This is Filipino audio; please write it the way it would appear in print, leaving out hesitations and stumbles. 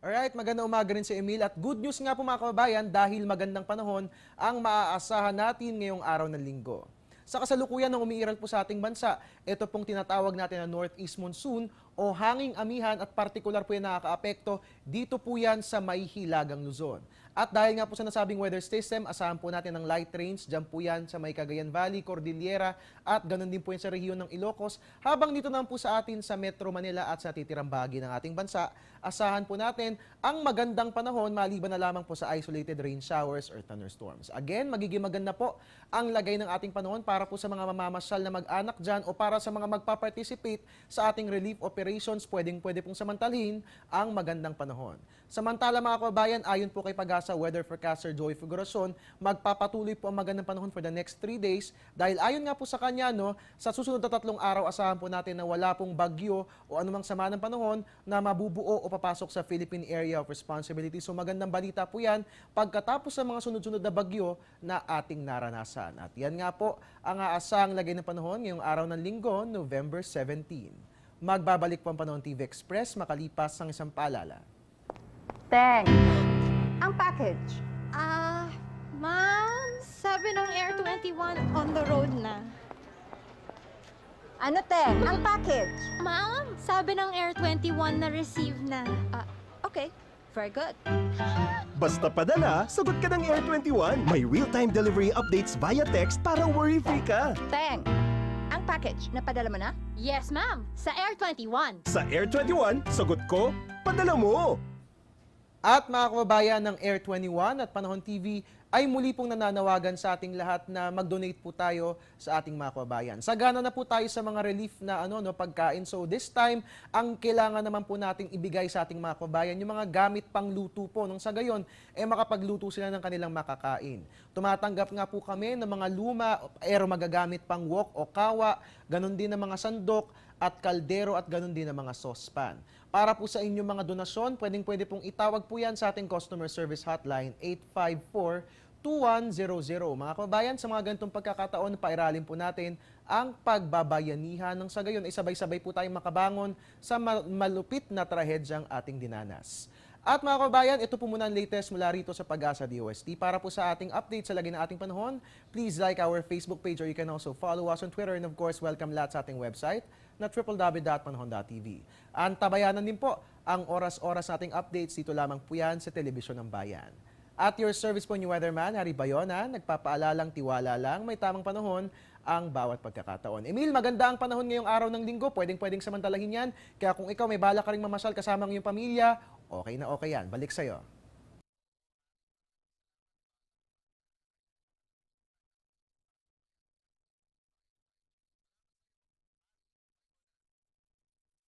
Alright, magandang umaga rin si Emil at good news nga po mga kababayan dahil magandang panahon ang maaasahan natin ngayong araw ng linggo. Sa kasalukuyan ng umiiral po sa ating bansa, ito pong tinatawag natin na Northeast Monsoon o hanging amihan at partikular po yan nakakaapekto dito po yan sa may hilagang Luzon. At dahil nga po sa nasabing weather system, asahan po natin ng light rains, dyan po yan sa may Cagayan Valley, Cordillera at ganun din po yan sa rehiyon ng Ilocos. Habang dito naman po sa atin sa Metro Manila at sa titirang bahagi ng ating bansa, asahan po natin ang magandang panahon maliban na lamang po sa isolated rain showers or thunderstorms. Again, magiging maganda po ang lagay ng ating panahon para po sa mga mamamasyal na mag-anak dyan o para sa mga magpa-participate sa ating relief operations, pwede pong samantalhin ang magandang panahon. Samantala mga kababayan, ayon po kay Pag-asa Weather Forecaster Joy Figurason, magpapatuloy po ang magandang panahon for the next 3 days dahil ayon nga po sa kanya, sa susunod na 3 araw asahan po natin na wala pong bagyo o anumang sama ng panahon na mabubuo o papasok sa Philippine Area of Responsibility. So magandang balita po yan pagkatapos sa mga sunod-sunod na bagyo na ating naranasan. At yan nga po ang aasahang lagay ng panahon ngayong araw ng linggo, November 17. Magbabalik po ang Panahon TV Express makalipas ng isang paalala. Teng, ang package. Ma'am, sabi ng Air 21 on the road na. Ano, Teng? Ang package. Ma'am, sabi ng Air 21 na receive na. Okay, very good. Basta padala, sagot ka ng Air 21. May real-time delivery updates via text para worry-free ka. Teng, ang package, napadala mo na? Yes, ma'am, sa Air 21. Sa Air 21, sagot ko, padala mo. At mga kababayan ng Air 21 at Panahon TV ay muli pong nananawagan sa ating lahat na mag-donate po tayo sa ating mga kababayan. Sagana na po tayo sa mga relief na pagkain. So this time, ang kailangan naman po nating ibigay sa ating mga kababayan, yung mga gamit pang luto po. Nung sa gayon, makapagluto sila ng kanilang makakain. Tumatanggap nga po kami ng mga luma, magagamit pang wok o kawa, ganun din ng mga sandok at kaldero at ganun din ng mga saucepan. Para po sa inyong mga donasyon, pwede pong itawag po yan sa ating customer service hotline 854-2100. Mga kababayan, sa mga ganitong pagkakataon, pairalin po natin ang pagbabayanihan ng sa gayon ay sabay-sabay po tayong makabangon sa malupit na trahedyang ating dinanas. At mga kababayan, ito po muna ang latest mula rito sa Pag-asa DOST. Para po sa ating update sa lagi ng ating panahon, please like our Facebook page or you can also follow us on Twitter and of course, welcome lahat sa ating website na www.panahon.tv. Antabayanan din po ang oras-oras nating updates dito lamang po yan sa Telebisyon ng Bayan. At your service po ni Weatherman, Harry Bayona, nagpapaalalang tiwala lang, may tamang panahon ang bawat pagkakataon. Emil, maganda ang panahon ngayong araw ng linggo, pwedeng samantalahin yan. Kaya kung ikaw may bala ka ring mamasyal kasama ng iyong pamilya, okay na okay yan. Balik sa'yo.